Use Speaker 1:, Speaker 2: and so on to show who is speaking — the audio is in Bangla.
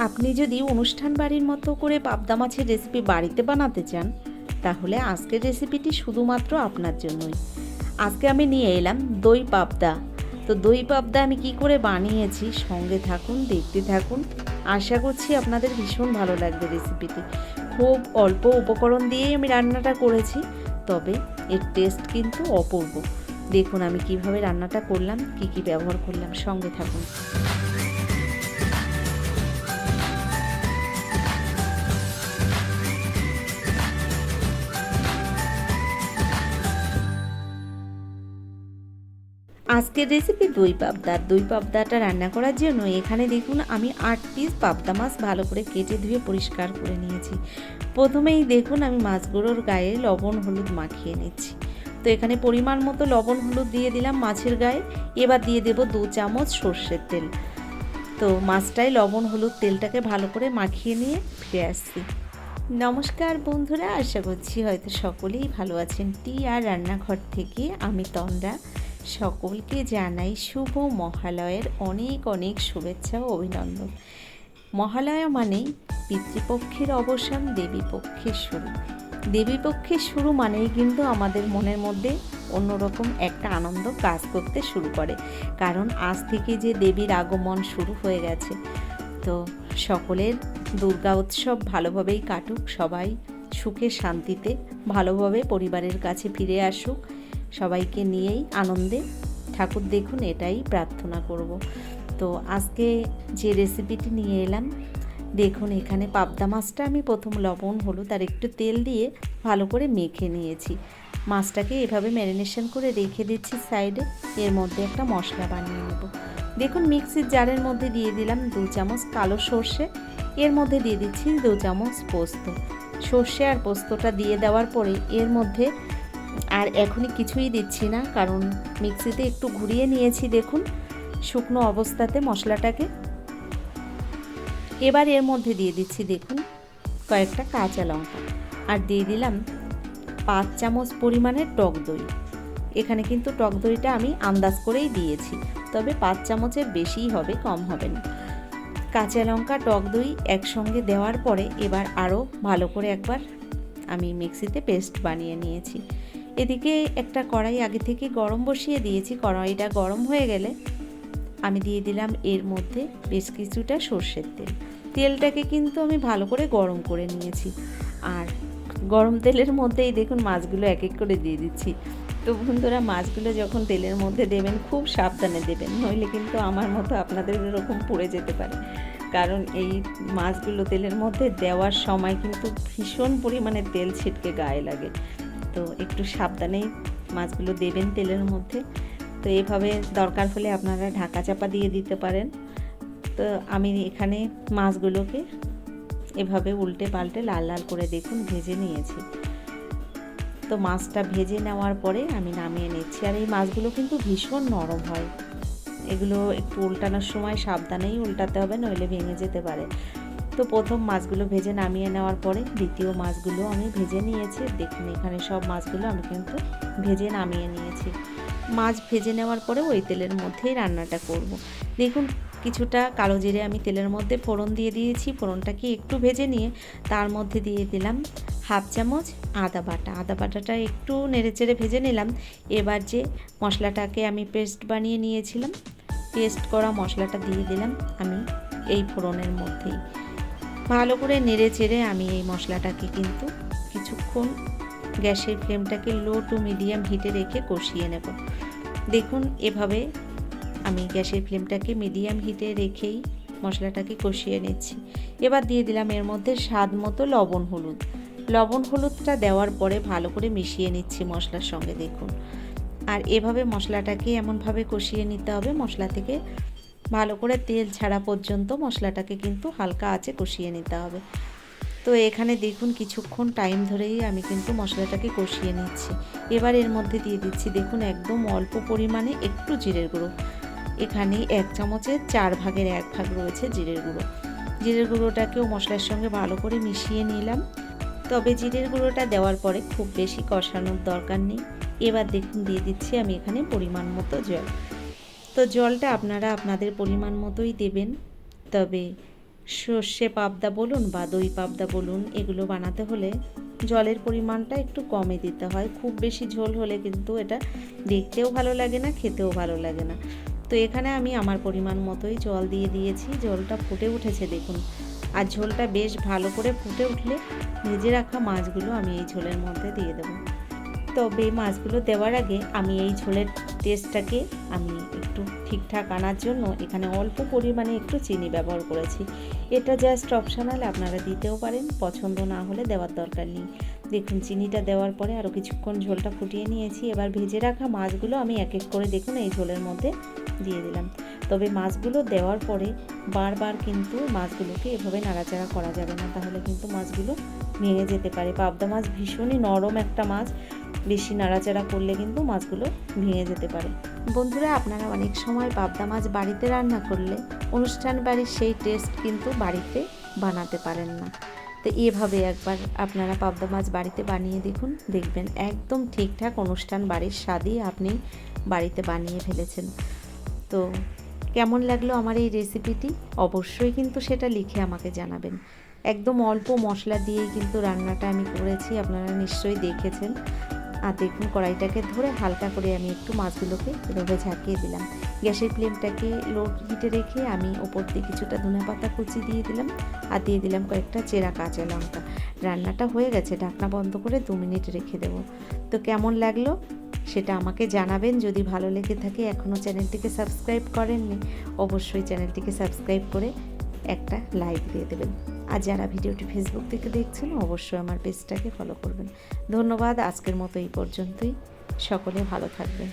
Speaker 1: আপনি যদি অনুষ্ঠান বাড়ির মতো করে পাবদা মাছের রেসিপি বাড়িতে বানাতে চান, তাহলে আজকের রেসিপিটি শুধুমাত্র আপনার জন্যই। আজকে আমি নিয়ে এলাম দই পাবদা। তো দই পাবদা আমি কি করে বানিয়েছি, সঙ্গে থাকুন, দেখতে থাকুন। আশা করছি আপনাদের ভীষণ ভালো লাগবে রেসিপিটি। খুব অল্প উপকরণ দিয়েই আমি রান্নাটা করেছি, তবে এর টেস্ট কিন্তু অপূর্ব। দেখুন আমি কিভাবে রান্নাটা করলাম, কি কি ব্যবহার করলাম, সঙ্গে থাকুন। আজকের রেসিপি দই পাবদা। দই পাবদাটা রান্না করার জন্য এখানে দেখুন আমি 8 পিস পাবদা মাছ ভালো করে কেটে ধুয়ে পরিষ্কার করে নিয়েছি। প্রথমেই দেখুন আমি মাছগুলোর গায়ে লবণ হলুদ মাখিয়ে নিচ্ছি। তো এখানে পরিমাণ মতো লবণ হলুদ দিয়ে দিলাম মাছের গায়ে। এবার দিয়ে দেব 2 চামচ সর্ষের তেল। তো মাছটায় লবণ হলুদ তেলটাকে ভালো করে মাখিয়ে নিয়ে ফিরে আসছি। নমস্কার বন্ধুরা, আশা করছি হয়তো সকলেই ভালো আছেন। টি আর রান্নাঘর থেকে আমি তন্দ্রা সকলকে জানাই শুভ মহালয়ের অনেক অনেক শুভেচ্ছা ও অভিনন্দন। মহালয়া মানেই পিতৃপক্ষের অবসান, দেবীপক্ষের শুরু। দেবীপক্ষের শুরু মানেই কিন্তু আমাদের মনের মধ্যে অন্যরকম একটা আনন্দ কাজ করতে শুরু করে, কারণ আজ থেকে যে দেবীর আগমন শুরু হয়ে গেছে। তো সকলের দুর্গা উৎসব ভালোভাবেই কাটুক, সবাই সুখে শান্তিতে ভালোভাবে পরিবারের কাছে ফিরে আসুক, সবাইকে নিয়েই আনন্দে ঠাকুর দেখুন, এটাই প্রার্থনা করব। তো আজকে যে রেসিপিটি নিয়ে এলাম, দেখুন এখানে পাবদা মাছটা আমি প্রথম লবণ হলুদ আর একটু তেল দিয়ে ভালো করে মেখে নিয়েছি। মাছটাকে এভাবে ম্যারিনেশন করে রেখে দিচ্ছি সাইডে। এর মধ্যে একটা মশলা বানিয়ে নেব। দেখুন মিক্সির জারের মধ্যে দিয়ে দিলাম 2 চামচ কালো সর্ষে, এর মধ্যে দিয়ে দিচ্ছি 2 চামচ পোস্ত। সর্ষে আর পোস্তটা দিয়ে দেওয়ার পরে এর মধ্যে আর এখনই কিছুই দিচ্ছি না, কারণ মিক্সিতে একটু ঘুরিয়ে নিয়েছি দেখুন শুকনো অবস্থাতে মশলাটাকে। এবার এর মধ্যে দিয়ে দিচ্ছি দেখুন কয়েকটা কাঁচা লঙ্কা, আর দিয়ে দিলাম 5 চামচ পরিমাণের টক দই। এখানে কিন্তু টক দইটা আমি আন্দাজ করেই দিয়েছি, তবে 5 চামচের বেশিই হবে, কম হবে না। কাঁচা লঙ্কা টক দই একসঙ্গে দেওয়ার পরে এবার আরও ভালো করে একবার আমি মিক্সিতে পেস্ট বানিয়ে নিয়েছি। এদিকে একটা কড়াই আগে থেকে গরম বসিয়ে দিয়েছি। কড়াইটা গরম হয়ে গেলে আমি দিয়ে দিলাম এর মধ্যে বেশ কিছুটা সর্ষের তেল। তেলটাকে কিন্তু আমি ভালো করে গরম করে নিয়েছি, আর গরম তেলের মধ্যেই দেখুন মাছগুলো এক এক করে দিয়ে দিচ্ছি। তো বন্ধুরা, মাছগুলো যখন তেলের মধ্যে দেবেন খুব সাবধানে দেবেন, নইলে কিন্তু আমার মতো আপনাদের এরকম পুড়ে যেতে পারে। কারণ এই মাছগুলো তেলের মধ্যে দেওয়ার সময় কিন্তু ভীষণ পরিমাণে তেল ছিটকে গায়ে লাগে। তো একটু সাবধানেই মাছগুলো দেবেন তেলের মধ্যে। তো এভাবে দরকার হলে আপনারা ঢাকা চাপা দিয়ে দিতে পারেন। তো আমি এখানে মাছগুলোকে এভাবে উল্টে পাল্টে লাল লাল করে দেখুন ভেজে নিয়েছি। তো মাছটা ভেজে নেওয়ার পরে আমি নামিয়ে নিচ্ছি। আর এই মাছগুলো কিন্তু ভীষণ নরম হয়, এগুলো একটু উল্টানোর সময় সাবধানেই উল্টাতে হবে, নইলে ভেঙে যেতে পারে। তো প্রথম মাছগুলো ভেজে নামিয়ে নেওয়ার পরে দ্বিতীয় মাছগুলো আমি ভেজে নিয়েছি। দেখুন এখানে সব মাছগুলো আমি কিন্তু ভেজে নামিয়ে নিয়েছি। মাছ ভেজে নেওয়ার পরে ওই তেলের মধ্যেই রান্নাটা করব। দেখুন কিছুটা কালো জিরে আমি তেলের মধ্যে ফোড়ন দিয়ে দিয়েছি। ফোড়নটাকে একটু ভেজে নিয়ে তার মধ্যে দিয়ে দিলাম 1/2 চামচ আদা বাটা। আদা বাটাটা একটু নেড়েচেড়ে ভেজে নিলাম। এবার যে মশলাটাকে আমি পেস্ট বানিয়ে নিয়েছিলাম, পেস্ট করা মশলাটা দিয়ে দিলাম আমি এই ফোড়নের মধ্যেই। ভালো করে নেড়ে চেড়ে আমি এই মশলাটাকে কিন্তু কিছুক্ষণ গ্যাসের ফ্লেমটাকে লো টু মিডিয়াম হিটে রেখে কষিয়ে নেব। দেখুন এভাবে আমি গ্যাসের ফ্লেমটাকে মিডিয়াম হিটে রেখেই মশলাটাকে কষিয়ে নিচ্ছি। এবার দিয়ে দিলাম এর মধ্যে স্বাদ মতো লবণ হলুদ। লবণ হলুদটা দেওয়ার পরে ভালো করে মিশিয়ে নিচ্ছি মশলার সঙ্গে দেখুন। আর এভাবে মশলাটাকে এমনভাবে কষিয়ে নিতে হবে, মশলা থেকে ভালো করে তেল ছাড়া পর্যন্ত মশলাটাকে কিন্তু হালকা আঁচে কষিয়ে নিতে হবে। তো এখানে দেখুন কিছুক্ষণ টাইম ধরেই আমি কিন্তু মশলাটাকে কষিয়ে নিচ্ছি। এবার এর মধ্যে দিয়ে দিচ্ছি দেখুন একদম অল্প পরিমাণে একটু জিরের গুঁড়ো। এখানে 1 চামচের 4 ভাগের 1 ভাগ রয়েছে জিরের গুঁড়ো। জিরের গুঁড়োটাকেও মশলার সঙ্গে ভালো করে মিশিয়ে নিলাম। তবে জিরের গুঁড়োটা দেওয়ার পরে খুব বেশি কষানোর দরকার নেই। এবার দেখুন দিয়ে দিচ্ছি আমি এখানে পরিমাণ মতো জল। তো জলটা আপনারা আপনাদের পরিমাণ মতোই দেবেন, তবে সর্ষে পাবদা বলুন বা দই পাবদা বলুন, এগুলো বানাতে হলে জলের পরিমাণটা একটু কমে দিতে হয়। খুব বেশি ঝোল হলে কিন্তু এটা দেখতেও ভালো লাগে না, খেতেও ভালো লাগে না। তো এখানে আমি আমার পরিমাণ মতোই জল দিয়ে দিয়েছি। জলটা ফুটে উঠেছে দেখুন। আর ঝোলটা বেশ ভালো করে ফুটে উঠলে ভেজে রাখা মাছগুলো আমি এই ঝোলের মধ্যে দিয়ে দেবো। তবে মাছগুলো দেওয়ার আগে আমি এই ঝোলের টেস্টটাকে আমি একটু ঠিকঠাক আনার জন্য এখানে অল্প পরিমাণে একটু চিনি ব্যবহার করেছি। এটা জাস্ট অপশনাল, আপনারা দিতেও পারেন, পছন্দ না হলে দেওয়ার দরকার নেই। দেখুন চিনিটা দেওয়ার পরে আরও কিছুক্ষণ ঝোলটা ফুটিয়ে নিয়েছি। এবার ভেজে রাখা মাছগুলো আমি এক এক করে দেখুন এই ঝোলের মধ্যে দিয়ে দিলাম। তবে মাছগুলো দেওয়ার পরে বারবার কিন্তু মাছগুলোকে এভাবে নাড়াচাড়া করা যাবে না, তাহলে কিন্তু মাছগুলো ভেঙে যেতে পারে। পাবদা মাছ ভীষণই নরম একটা মাছ, বেশি নাড়াচাড়া করলে কিন্তু মাছগুলো ভেঙে যেতে পারে। বন্ধুরা, আপনারা অনেক সময় পাবদা মাছ বাড়িতে রান্না করলে অনুষ্ঠান বাড়ির সেই টেস্ট কিন্তু বাড়িতে বানাতে পারেন না। তো এভাবে একবার আপনারা পাবদা মাছ বাড়িতে বানিয়ে দেখুন, দেখবেন একদম ঠিকঠাক অনুষ্ঠান বাড়ির স্বাদই আপনি বাড়িতে বানিয়ে ফেলেছেন। তো কেমন লাগলো আমার এই রেসিপিটি অবশ্যই কিন্তু সেটা লিখে আমাকে জানাবেন। একদম অল্প মশলা দিয়েই কিন্তু রান্নাটা আমি করেছি, আপনারা নিশ্চয়ই দেখেছেন। আর দেখুন কড়াইটাকে ধরে হালকা করে আমি একটু মাছগুলোকে এভাবে ঝাঁকিয়ে দিলাম। গ্যাসের ফ্লেমটাকে লো হিটে রেখে আমি ওপর দিয়ে কিছুটা ধনেপাতা কুচি দিয়ে দিলাম আর দিয়ে দিলাম কয়েকটা চেরা কাঁচা লঙ্কা। রান্নাটা হয়ে গেছে, ঢাকনা বন্ধ করে 2 মিনিট রেখে দেবো। তো কেমন লাগলো সেটা আমাকে জানাবেন। যদি ভালো লেগে থাকে, এখনও চ্যানেলটিকে সাবস্ক্রাইব করেননি, অবশ্যই চ্যানেলটিকে সাবস্ক্রাইব করে একটা লাইক দিয়ে দেবেন। আর যারা ভিডিওটি ফেসবুক থেকে দেখছেন অবশ্যই আমার পেজটাকে ফলো করবেন। ধন্যবাদ। আজকের মতো এই পর্যন্তই। সকলে ভালো থাকবেন।